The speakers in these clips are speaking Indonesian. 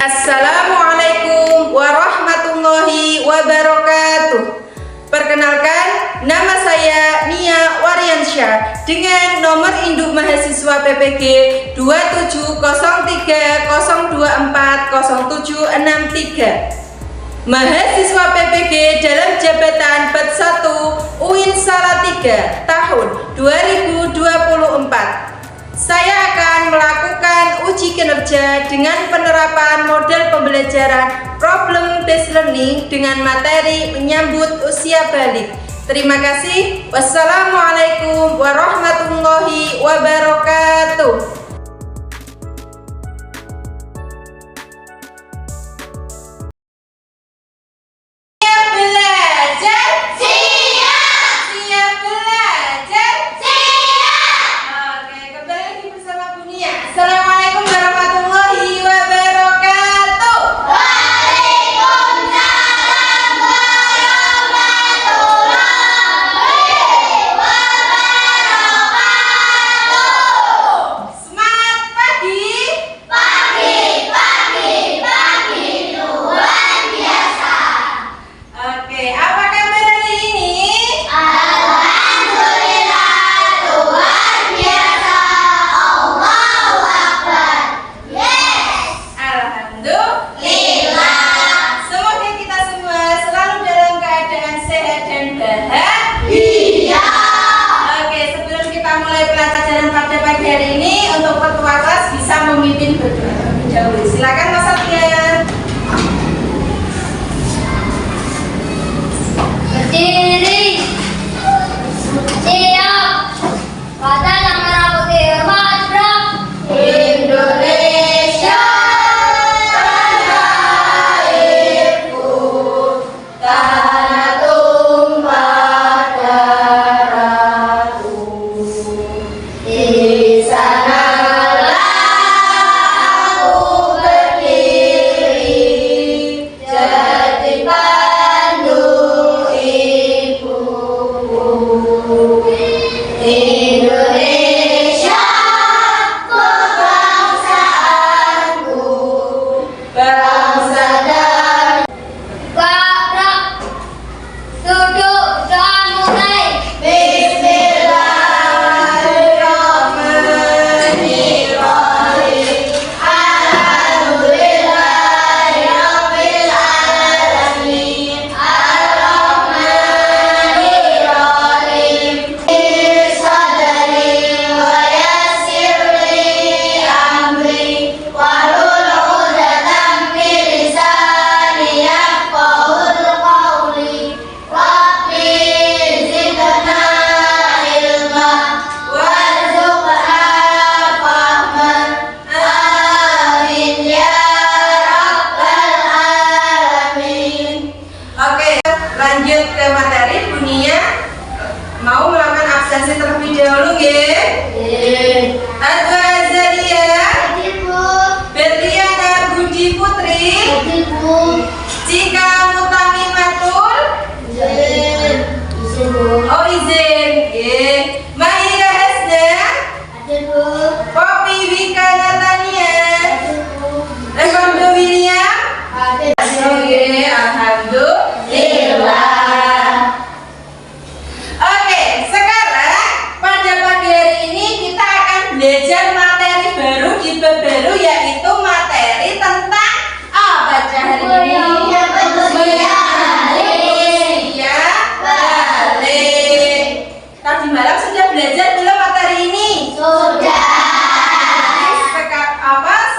Assalamualaikum warahmatullahi wabarakatuh. Perkenalkan, nama saya Nia Waryansyah dengan nomor induk mahasiswa PPG 270302400763. Mahasiswa PPG dalam jabatan BAT 1 UIN Salatiga tahun 2024. Saya akan melakukan uji kinerja dengan penerapan model pembelajaran problem based learning dengan materi menyambut usia balik. Terima kasih. Wassalamualaikum warahmatullahi wabarakatuh. Memimpin terlebih dahulu. Silakan Mas Satya. Berdiri. Siap. Pada yang merah putih hormat gerak. Indonesia tanah airku, tanah tumpah darahku. Di sana Indonesia kebangsaanku, bangsa dan gerak. Duduk dan mulai. Bismillahirrahmanirrahim. Alhamdulillahirabbil alamin. Ar-Rahmanirrahim. Lanjut ke materi, Bunia mau melakukan absensi terlebih dahulu, nggih? Adwa Azaliyah, Berliana Budi Putri, Cika Mutamimatul, oh izin, nggih. Mahira Hasna, Poppy Wika Natania, Rekondo William, nggih, alhamdulillah. Oke, sekarang pada pagi hari ini kita akan belajar materi baru di bab baru, yaitu materi tentang baca hari ini. Usia balik. Tadi malam sudah belajar belum materi ini? Sudah.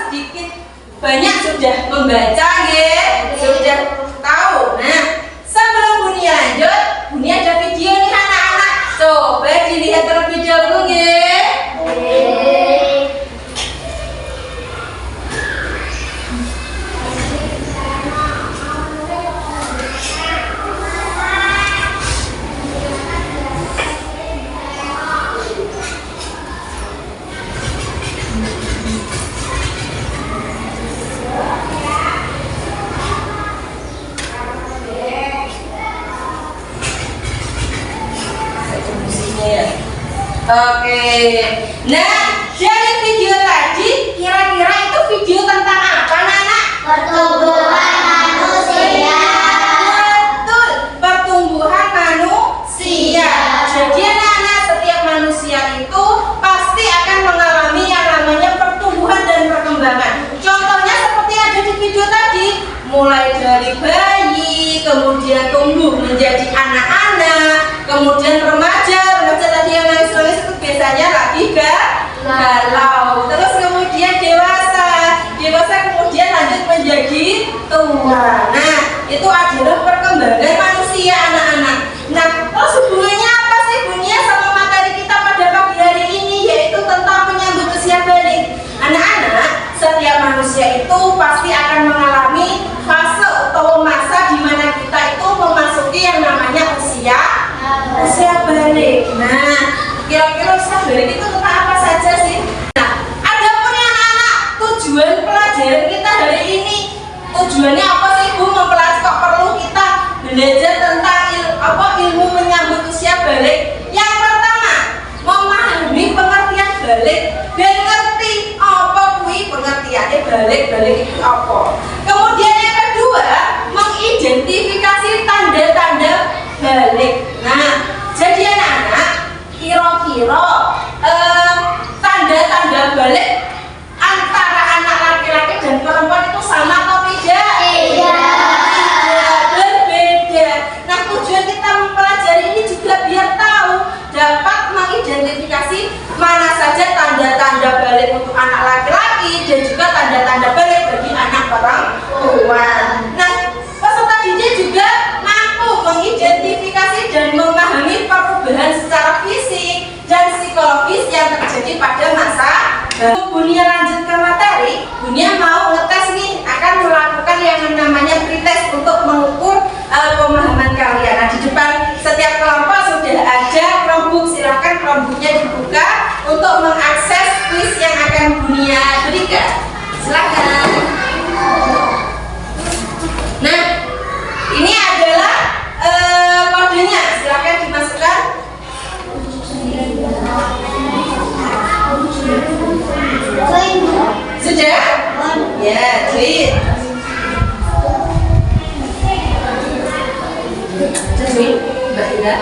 Sedikit banyak sudah membaca, ya? Sudah tahu. Nah, sebelum Bunia lanjut, Bunia ada video nih anak-anak. Coba dilihat terlebih dahulu, ya. Oke. Nah, dari video tadi kira-kira itu video tentang apa, anak-anak? galau. Terus kemudian dewasa. Dewasa kemudian lanjut menjadi tua. Nah, itu adalah perkembangan manusia anak-anak. Nah, terus hubungannya apa sih Bunia sama materi kita pada pagi hari ini, yaitu tentang menyambut usia balik. Anak-anak, setiap manusia itu pasti akan mengalami fase atau masa di mana kita itu memasuki yang namanya usia balik. Nah, kira-kira usia balik itu tentang apa saja sih? Nah, ada pun ya anak-anak, tujuan pelajaran kita hari ini, tujuannya apa sih Bu? Mempelajari, kok perlu kita belajar tentang ilmu menyambut usia balik? Yang pertama, memahami pengertian balik dan ngerti apa kui pengertiannya balik itu apa. Kemudian yang kedua, mengidentifikasi tanda-tanda balik. Nah, jadi anak-anak, kira-kira tanda-tanda balik antara anak laki-laki dan perempuan itu sama atau tidak? Iya. Berbeda. Nah, tujuan kita mempelajari ini juga biar tahu, dapat mengidentifikasi mana saja tanda-tanda balik untuk anak laki-laki dan juga tanda-tanda balik bagi anak perempuan. Nah, peserta didik juga mampu mengidentifikasi dan memahami perubahan secara fisik dan psikologis yang terjadi pada masa. Bunia lanjut ke materi. Bunia mau ngetes nih, akan melakukan yang namanya pretest untuk mengukur pemahaman kalian. Nah, di depan setiap kelompok sudah ada Chromebook. Silakan Chromebooknya dibuka untuk mengakses kuis yang akan Bunia berikan. Silakan. Nah, ini adalah kodenya. Silakan dimasukkan. Sudah? Ya, join. Join, Mbak Ida.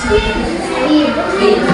Join.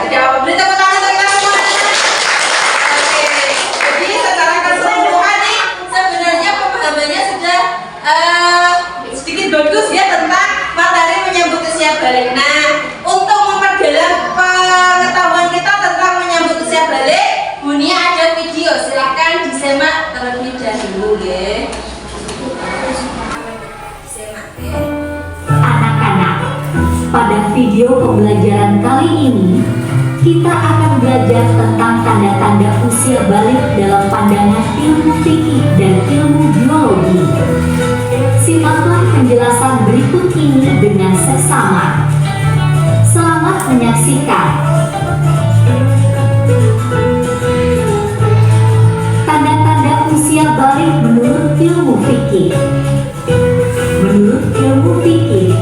Jawab, beri tepuk tangan untuk kita semua. Oke, jadi secara keseluruhan nih sebenarnya pemahamannya sudah sedikit bagus ya tentang materi menyambut usia balik. Nah, untuk memperdalam pengetahuan kita tentang menyambut usia balik, Bunia ada video, silahkan disimak terlebih dahulu ya. Disimak ya. Anak-anak, pada video pembelajaran kali ini kita akan belajar tentang tanda-tanda usia balik dalam pandangan ilmu fikih dan ilmu biologi. Simaklah penjelasan berikut ini dengan seksama. Selamat menyaksikan. Tanda-tanda usia balik menurut ilmu fikih. Menurut ilmu fikih,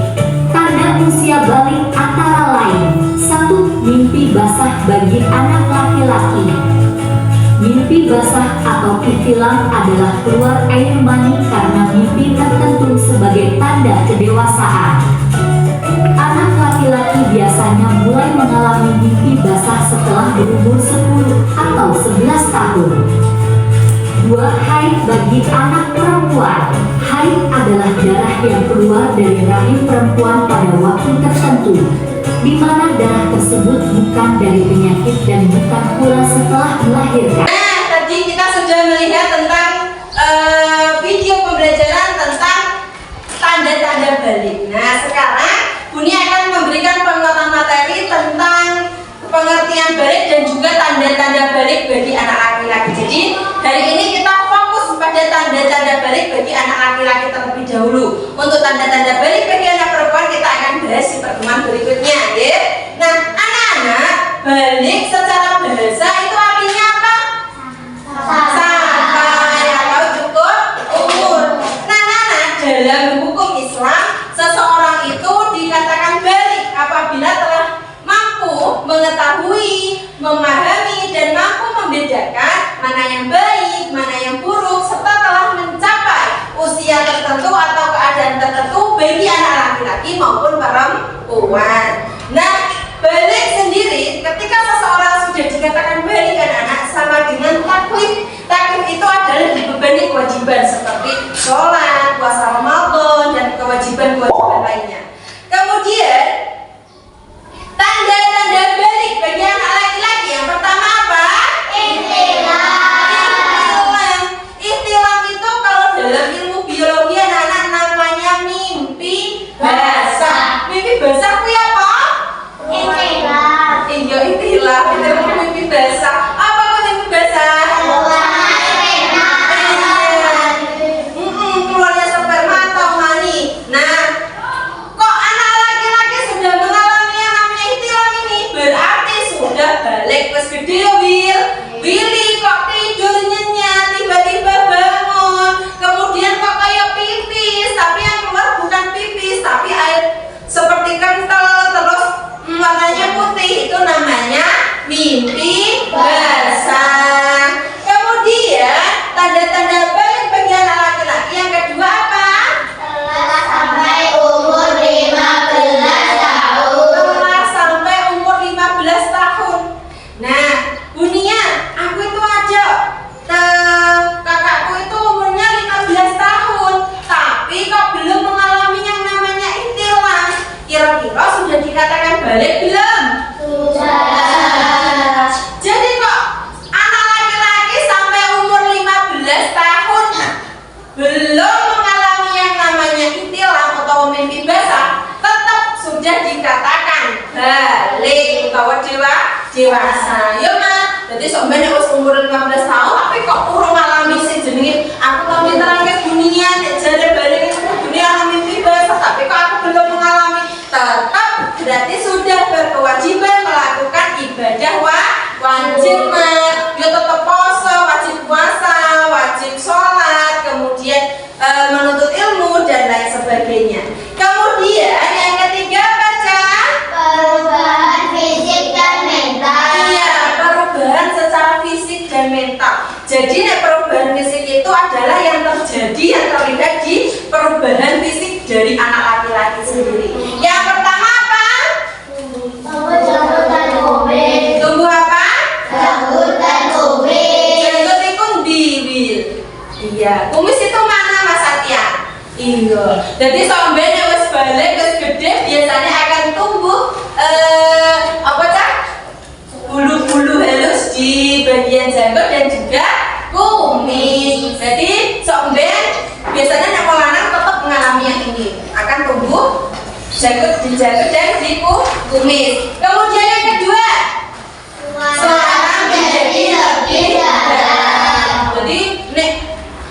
tanda usia balik antara lain: 1. Mimpi basah bagi anak laki-laki. Mimpi basah atau ihtilam adalah keluar air mani karena mimpi tertentu sebagai tanda kedewasaan. Anak laki-laki biasanya mulai mengalami mimpi basah setelah berumur 10 atau 11 tahun. 2. Haid bagi anak perempuan. Haid adalah darah yang keluar dari rahim perempuan pada waktu tertentu, di mana darah tersebut bukan dari penyakit dan bukan pula setelah melahirkan. Nah, tadi kita sudah melihat tentang video pembelajaran tentang tanda-tanda balik. Nah, sekarang Bunia akan memberikan penguatan materi tentang pengertian tanda-tanda balik bagi anak laki-laki. Jadi hari ini kita fokus pada tanda-tanda balik bagi anak laki-laki terlebih dahulu. Untuk tanda-tanda balik bagi anak perempuan kita akan bahas di pertemuan berikutnya, ya. Nah, anak-anak, balik secara bahasa itu artinya apa? Sampai atau cukup umur. Nah, anak-anak, dalam hukum Islam seseorang itu dikatakan balik apabila telah mampu mengetahui, memahami, dan mampu membedakan mana yang baik, mana yang buruk, serta telah mencapai usia tertentu atau keadaan tertentu bagi anak laki-laki maupun perempuan. Nah, balik sendiri ketika seseorang sudah dikatakan balik anak-anak sama dengan taklif. Taklif itu adalah dibebani kewajiban seperti sholat, puasa Ramadan, dan kewajiban-kewajiban lainnya. Kemudian tanda-tanda balik bagi anak laki-laki yang pertama apa? Ihtilam itu kalau dalam ilmu biologi anak-anak namanya mimpi basah. Mimpi basah itu apa? Iya, ihtilam itu mimpi basah. Apa kok mimpi basah? Keluarnya sperma atau mani. Nah, kok anak laki-laki sudah mengalami yang namanya ihtilam ini, berarti sudah balik pas gede, Willy kok tidur nyenyak, tiba-tiba bangun, kemudian kok kayak pipis, tapi yang keluar bukan pipis, tapi air seperti kental, terus warnanya putih, itu namanya mimpi basah. Kemudian tanda-tanda balik bagi anak laki-laki yang kedua apa? Telah sampai umur 15 tahun. Telah sampai umur 15 tahun. Nah, Bunia, aku itu aja kakakku itu umurnya 15 tahun, tapi kok belum mengalami yang namanya ihtilam. Kira-kira sudah dikatakan balik belum? Sudah. Jadi kok anak laki-laki sampai umur 15 tahun belum mengalami yang namanya ihtilam atau mimpi basah, tetap sudah dikatakan balik atau dewasa. Ya, Ma. Jadi sebenarnya wis umur 15 tahun tapi kok urung ngalami sing jenenge aku tau diterangke dunia nek jare balik itu dunia alami mimpi basah, tapi kok aku belum mengalami. Tetap berarti sudah berkewajiban melakukan ibadah wajib, Ma. Ya tetap poso, wajib puasa, wajib sholat, kemudian menuntut ilmu dan lain sebagainya. Kemudian yang ketiga baca Perubahan fisik dan mental. iya, perubahan secara fisik dan mental. Jadi perubahan fisik itu adalah yang terjadi, yang terlihat di perubahan fisik dari anak laki-laki sendiri. Yang pertama apa? Janggut dan kubis. Tumbuh apa? Janggut dan kubis. Janggut itu biwil. Iya, kumis itu mana Mas Satya? Iya. Jadi sampai wis balik wis gede biasanya akan tumbuh apa cak? Bulu-bulu halus di bagian janggut dan juga kumis. Jadi sampai biasanya anak lanang tetap mengalami yang ini, akan tumbuh janggut di janggut dan di kumis. Kemudian yang kedua, seorang menjadi lebih dalam. Jadi nek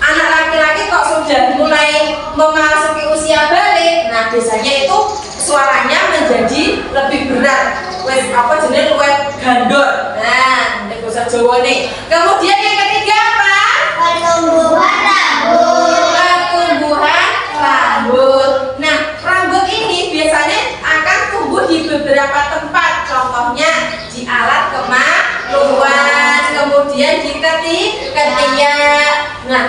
anak laki-laki kok sudah mulai memasuki usia balik, nah biasanya itu suaranya menjadi lebih berat. Wes apa jenis luwih gandor. Nah, nek bahasa Jawa nih. Kemudian yang ketiga apa? Pertumbuhan rambut. Pertumbuhan rambut. Nah, rambut ini biasanya akan tumbuh di beberapa tempat. Contohnya di alat kemaluan, kemudian di ketiak. Nah,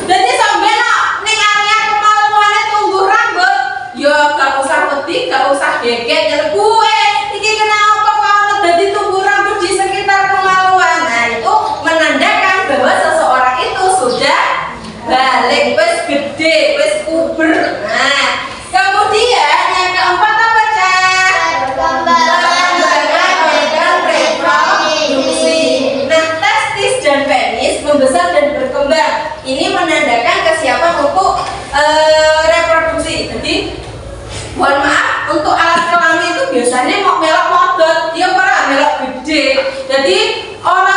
jadi sampai ning area kemaluannya tumbuh rambut, ya gak usah wedi, gak usah geget, jadi gue iki kenapa kalau jadi tumbuh rambut di sekitar kemaluan. Nah, itu menandakan bahwa seseorang itu sudah balik, wis gede, wis puber. Nah, kemudian yang keempat apa cak? Perkembangan organ reproduksi. Nah, testis dan penis membesar dan berkembang. Ini menandakan kesiapan untuk reproduksi. Jadi mohon maaf, untuk alat kelamin itu biasanya mau melok modot, dia para melok gede. Jadi orang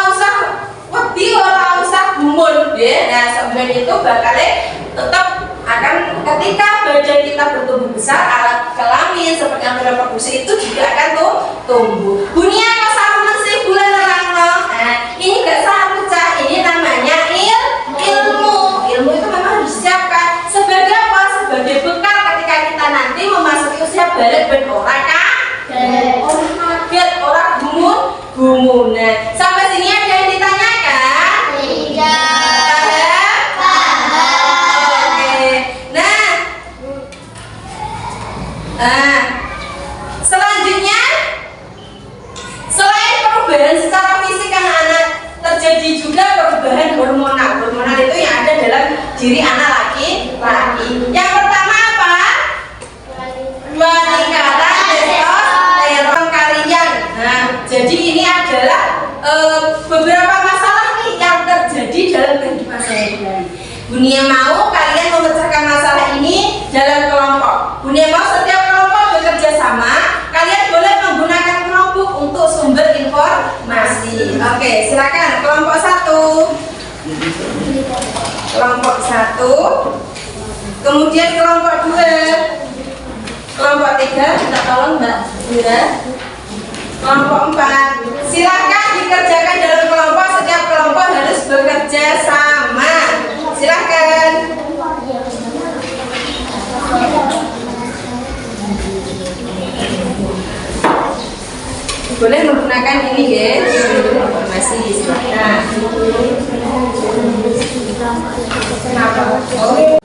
ya. Nah, sebenarnya itu bakalnya tetap akan ketika badan kita bertumbuh besar, alat kelamin seperti yang reproduksi itu juga akan tumbuh. Bunyinya apa sama sih bulan terang? Nah, ini gak salah pecah. Ini namanya ilmu. Ilmu itu memang harus disiapkan sebagai apa? Sebagai bekal ketika kita nanti memasuki usia balik ben ora kaget, ora gumunan. Sampai sini ada yang ditanyakan? Tidak. Oke. Nah, selanjutnya selain perubahan secara fisik anak-anak, terjadi juga perubahan hormonal. Hormonal itu yang ada dalam diri anak laki-laki. Yang pertama apa? Peningkatan testosteron kalian. Nah, jadi ini adalah beberapa masalah nih yang terjadi dalam kehidupan sehari-hari. Bunia mau kalian memecahkan masalah ini dalam kelompok. Bunia mau setiap kelompok bekerja sama. Kalian boleh menggunakan kelompok untuk sumber informasi. Oke, silakan kelompok 1. Kelompok 1. Kemudian kelompok 2. Kelompok 3, minta tolong Mbak Mira. Kelompok 4. Silakan dikerjakan dalam kelompok. Setiap kelompok harus bekerja sama. Silakan. Boleh menggunakan ini guys, informasi. Silakan. Kenapa? Oh.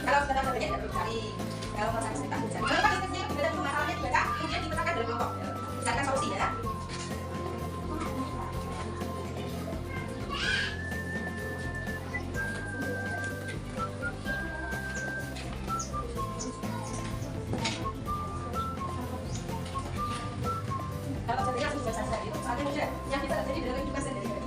Kalau sudah bekerja tidak perlu cari. Kalau masalah kita bisa. Kalau diskusinya berbeda dengan masalahnya berbeda, kemudian dipecahkan dalam kelompok. Misalkan solusi ya. Kalau contohnya langsung biasa saja itu soalnya mudah. Yang bisa terjadi dalam kehidupan sehari-hari.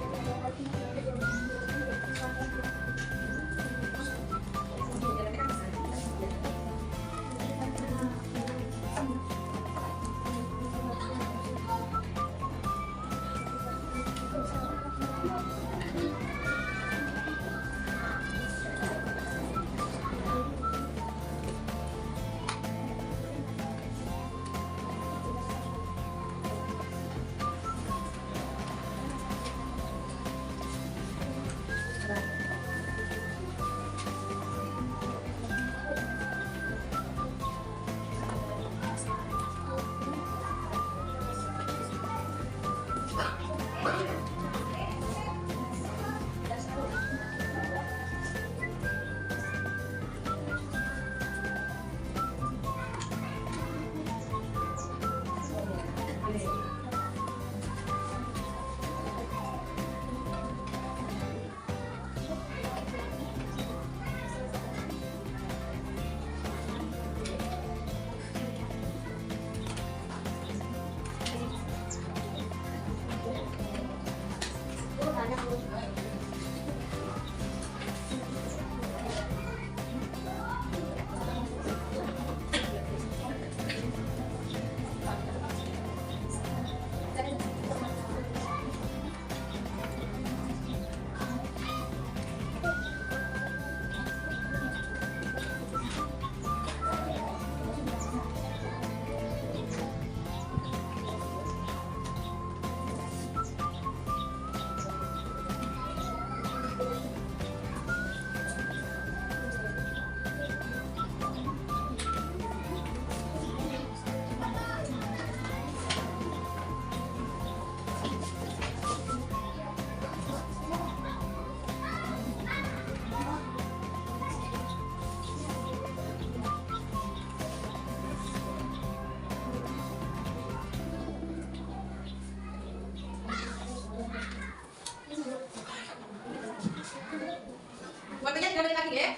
Waktunya 3 menit lagi ya.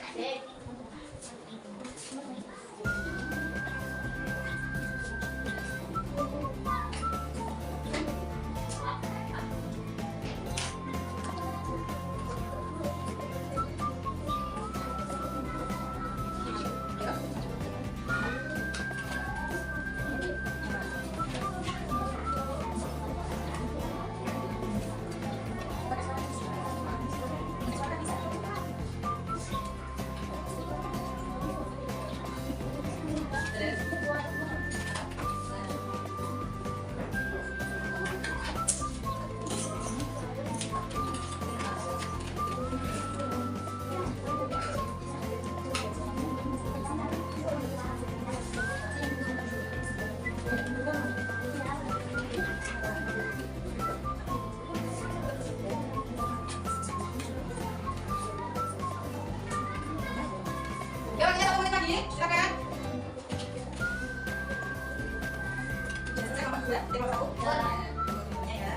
silakan. Selesai nomor 2, tema 1. Ya.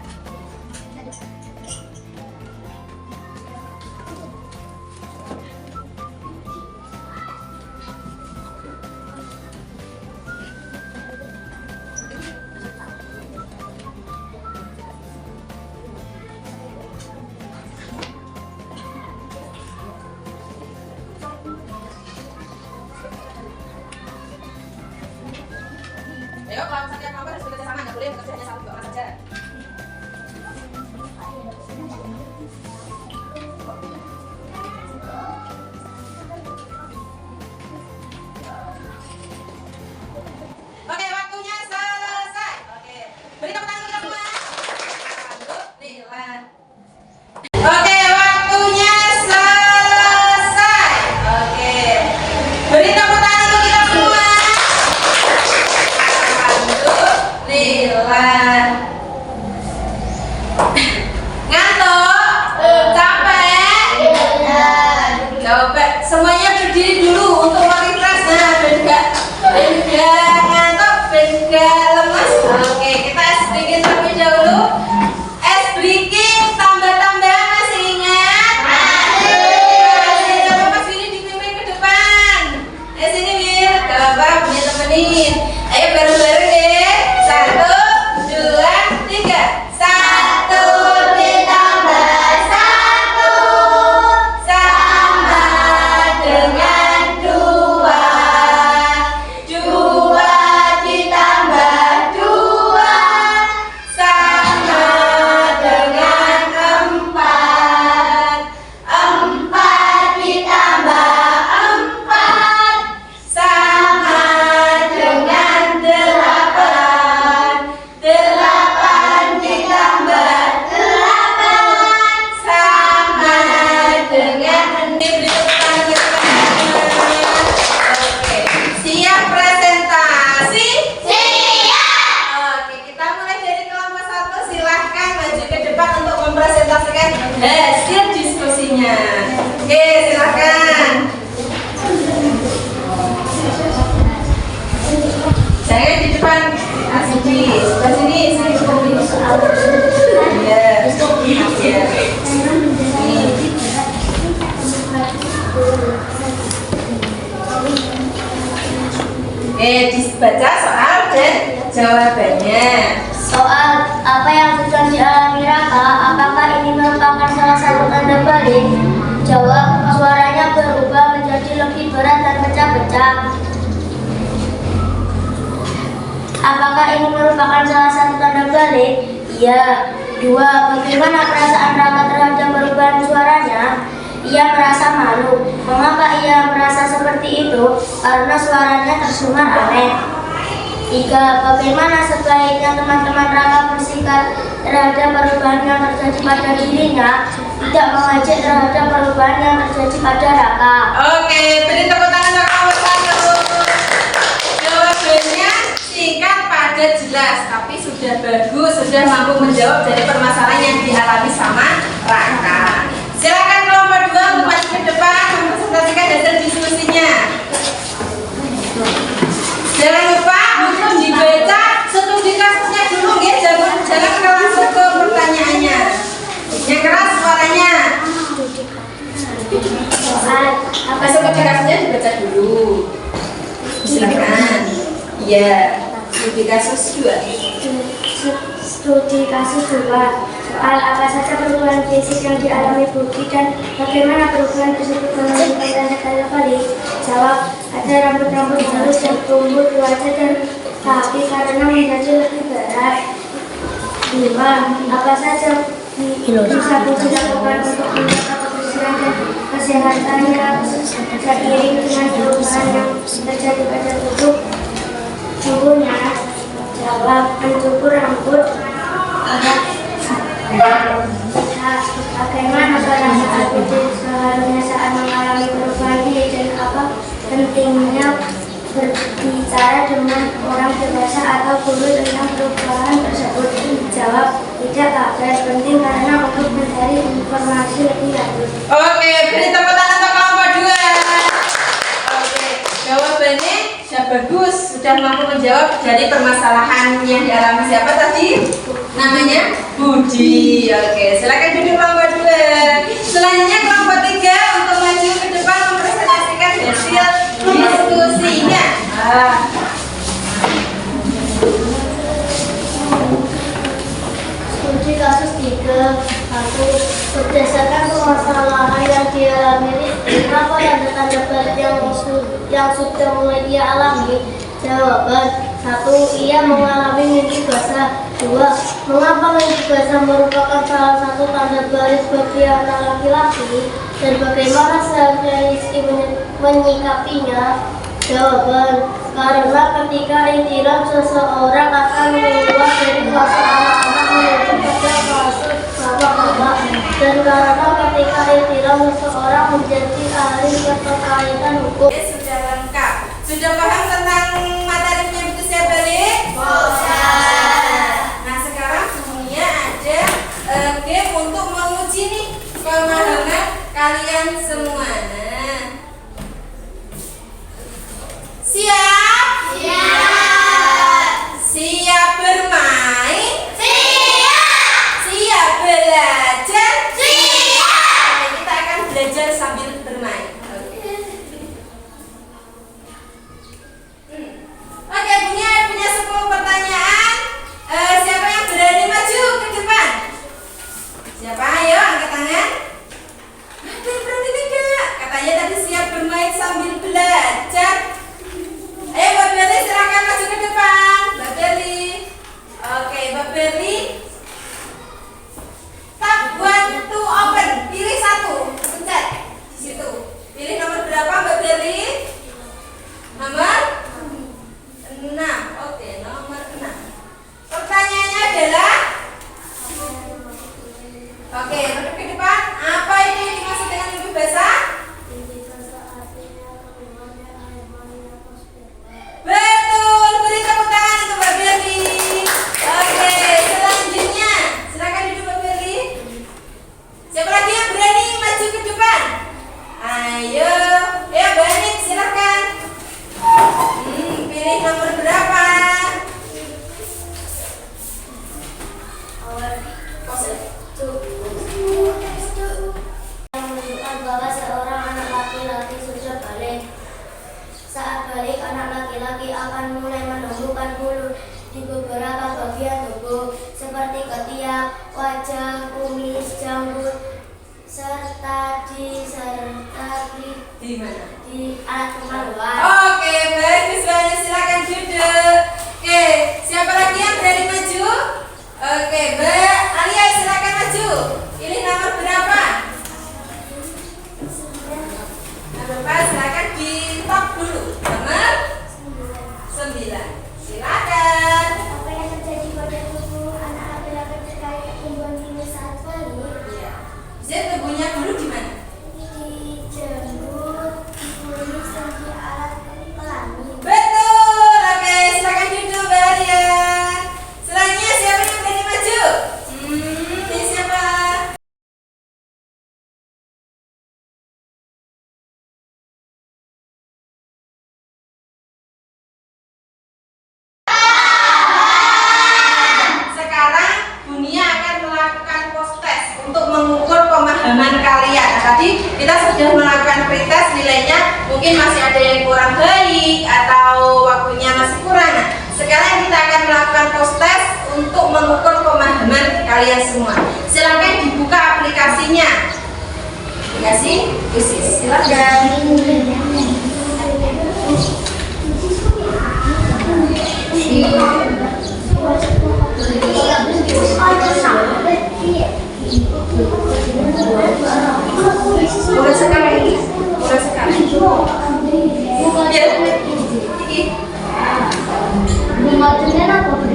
Ayo, kalau misalnya kelompok harus bekerja sama, nggak boleh bekerja hanya satu dua orang saja. Oke, waktunya selesai. Oke, beri tepuk tangan kita semua. Alhamdulillah. Oke, waktunya selesai. Oke, beri tepuk tangan untuk kita semua. Alhamdulillah. Ngantuk? Capek? Capek. Semuanya berdiri dulu untuk refresh. Nah, beda ngantuk, beda lemas. Oke, kita es breaking terlebih dahulu. Es breaking tambah-tambahan masih ingat? Masih. Coba Mas Willy dipimpin ke depan. Sini Wil, gak apa-apa, punya temenin. Ayo bareng-bareng deh. 1, 2, 3. 1 ditambah 1 sama dengan 2. 2 ditambah 2 sama dengan 4. 4 ditambah 4 sama dengan 8. 8 ditambah 8 sama dengan Oke, siap presentasi? Siap. Oke, kita mulai dari kelompok 1. Silahkan maju ke depan untuk mempresentasikan hasil diskusinya. Oke, silahkan. Jangan di depan, sini, sebelah sini, sini. Iya. Iya. Dibaca soal dan jawabannya. Soal apa yang sedang dialami Raka? Apakah ini merupakan salah satu tanda balik? Jawab, suaranya berubah menjadi lebih berat dan pecah-pecah. Apakah ini merupakan salah satu tanda balik? Iya. 2. Bagaimana perasaan Raka terhadap perubahan suaranya? Ia merasa malu. Mengapa ia merasa seperti itu? Karena suaranya terdengar aneh. 3. Bagaimana sebaiknya teman-teman Raka bersikap terhadap perubahan yang terjadi pada dirinya, tidak mengejek terhadap perubahan yang terjadi pada Raka? Oke, beri tepuk tangan untuk kelompok 1. Jawabannya singkat, padat, jelas, tapi sudah bagus, sudah mampu menjawab dari permasalahan yang dialami sama Raka. Silakan kelompok 2 untuk maju ke depan mempresentasikan hasil diskusinya. Jangan lupa untuk dibaca studi kasusnya dulu ya, jangan langsung ke pertanyaannya. Yang keras suaranya. Apa studi kasusnya dibaca dulu. Silakan. Iya. Studi kasus 2. Studi kasus 2. Soal apa saja perubahan fisik yang dialami Buki dan bagaimana perubahan tersebut menunjukkan tanda balik? Jawab, ada rambut-rambut halus dan tumbuh di wajah dan kaki karena menjadi lebih berat. 2. Apa saja bisa Buki lakukan untuk menjaga kebersihan dan kesehatannya seiring dengan perubahan yang terjadi pada tubuhnya? Jawab, mencukur rambut. Bagaimana perasaan Budi seharusnya saat mengalami perubahan ini dan apa pentingnya berbicara dengan orang dewasa atau guru tentang perubahan tersebut? Jawab, tidak kaget, penting karena untuk mencari informasi lebih lanjut. Oke, beri tepuk tangan untuk kelompok 2. Oke, jawaban sudah mampu menjawab dari permasalahan yang dialami siapa tadi? Namanya Budi. Oke, silakan duduk kelompok 2. Selanjutnya kelompok 3 untuk maju ke depan mempresentasikan hasil diskusinya. Studi kasus 3. 1. Berdasarkan permasalahan yang dialami, apa tanda-tanda balik yang sudah mulai ia alami? Jawaban. 1. Ia mengalami mimpi basah. 2. Mengapa mimpi basah merupakan salah satu tanda balik bagi anak laki-laki dan bagaimana seharusnya Rizky menyikapinya? Jawaban. Karena ketika intiran seseorang akan keluar dari fase anak-anak menuju pada fase bapak-bapak, dan karena ketika intiran seseorang menjadi ahli keterkaitan hukum. Sudah lengkap. Sudah paham tentang materinya usia balik? Nah, sekarang semuanya ada game untuk menguji nih pemahaman kalian semua. Nah, siap? Siap bermain? Siap belajar? Nah, kita akan belajar sambil bermain. Oke, punya 10 pertanyaan. Siapa yang berani maju ke depan? Siapa? Ayo angkat tangan. Ada yang berani tidak? Katanya tadi siap bermain sambil belajar. Ayo Mbak Berli, silakan maju ke depan. Mbak Berli. Oke, Mbak Berli. Tab 1 to open. Pilih 1. Pencet di situ. Pilih nomor berapa Mbak Berli? Nomor 6. Oke, nomor 6. Pertanyaannya adalah, oke, menurut ke depan, apa ini yang dimaksud dengan mimpi basah? Betul, beri tepuk tangan untuk Mbak Berli. Oke, selanjutnya silakan duduk Mbak Berli. Siapa lagi yang berani maju ke depan? Ayo, ya Mbak Anik, silakan. Pilih nomor berapa? Yang menunjukkan bahwa seorang anak laki-laki sudah balik. Saat balik, anak laki-laki akan mulai menumbuhkan bulu di beberapa bagian tubuh seperti ketiak, wajah, kumis, janggut, serta Di mana? di alat kemaluan. Oke, bagus banget. Silakan duduk. Oke, siapa lagi yang berani maju? Oke, Mbak Alia, silakan maju. Pilih nomor berapa? Nomor berapa? Silakan di top dulu. Nomor 9. Silakan. Apa yang terjadi pada tubuh anak laki-laki terkait pertumbuhan ini saat balik? Iya. Zat tubuhnya dulu di mana? Di jenggot, di kumis, dan di alat kelamin. Betul. Oke, silakan duduk Mbak Alia. Selanjutnya siapa yang berani maju? Ini siapa? Sekarang Dunia akan melakukan post test untuk mengukur pemahaman kalian. Nah, tadi kita sudah melakukan pretest, nilainya mungkin masih ada yang kurang baik atau waktunya masih kurang. Nah, sekarang kita akan melakukan post test untuk mengukur pemahaman kalian semua. Silakan dibuka aplikasinya. Aplikasi khusus. Silakan. Murah sekali. Murah sekali. Ya. Ini.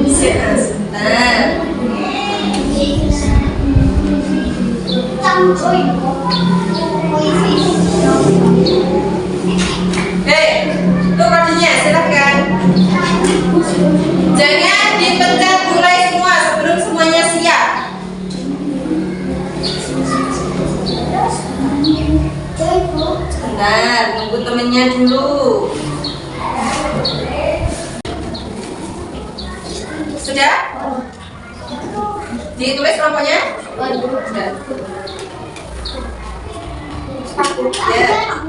Sebentar. Hei, tuh kodenya, silakan. Jangan dipencet mulai semua sebelum semuanya siap. Sebentar, nunggu temennya dulu. Sudah? Ditulis kelompoknya? Sudah. Ya.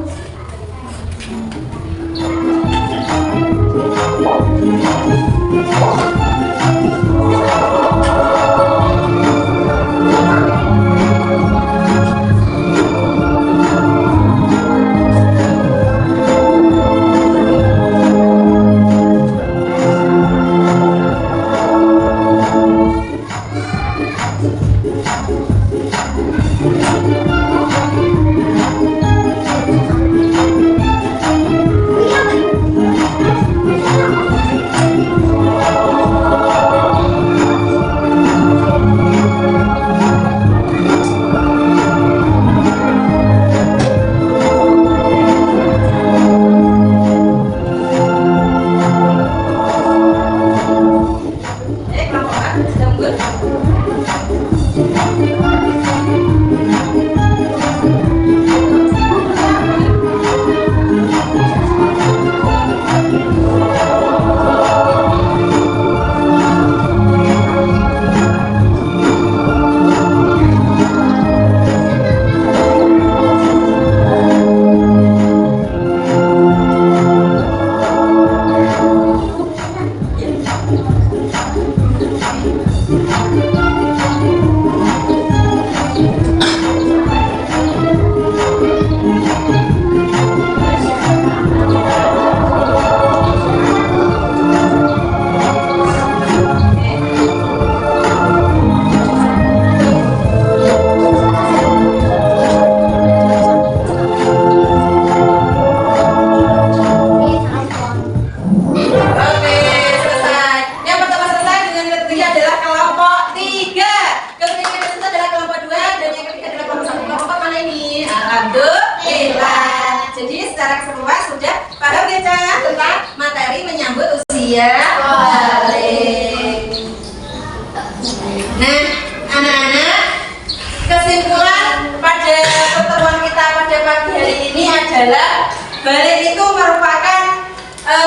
Balik itu merupakan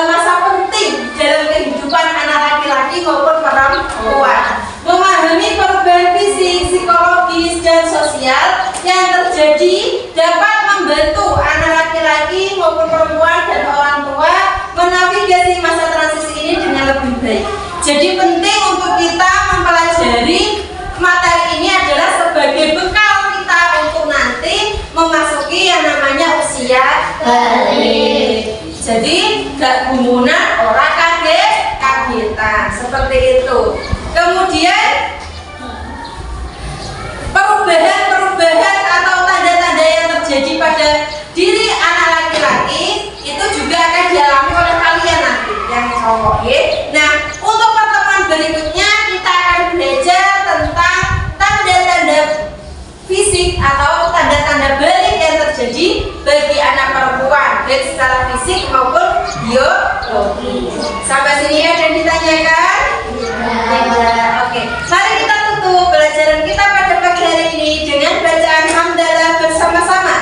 masa penting dalam kehidupan anak laki-laki maupun perempuan. Memahami perubahan fisik, psikologis, dan sosial yang terjadi dapat membantu anak laki-laki maupun perempuan dan orang tua menavigasi masa transisi ini dengan lebih baik. Jadi penting untuk kita mempelajari materi ini adalah sebagai bekal kita untuk nanti memasuki yang namanya usia balik. Jadi gak gumunan orang kagetan seperti itu. Kemudian perubahan atau tanda-tanda yang terjadi pada diri anak laki-laki itu juga akan dialami oleh kalian nanti yang cowok. Nah, untuk pertemuan berikutnya kita akan belajar tentang tanda-tanda fisik atau tanda-tanda balik yang terjadi bagi anak perempuan, baik secara fisik maupun biologi. Sampai sini ada yang ditanyakan? Tidak. Oke, mari kita tutup pelajaran kita pada pagi hari ini dengan bacaan hamdalah bersama-sama.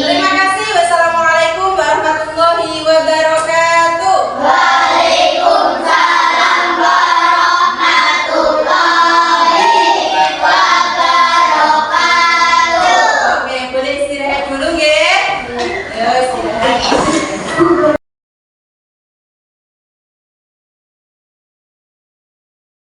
Terima kasih. Wassalamualaikum warahmatullahi wabarakatuh. Waalaikumsalam warahmatullahi wabarakatuh. Oke, boleh istirahat dulu, ya. Ya, istirahat.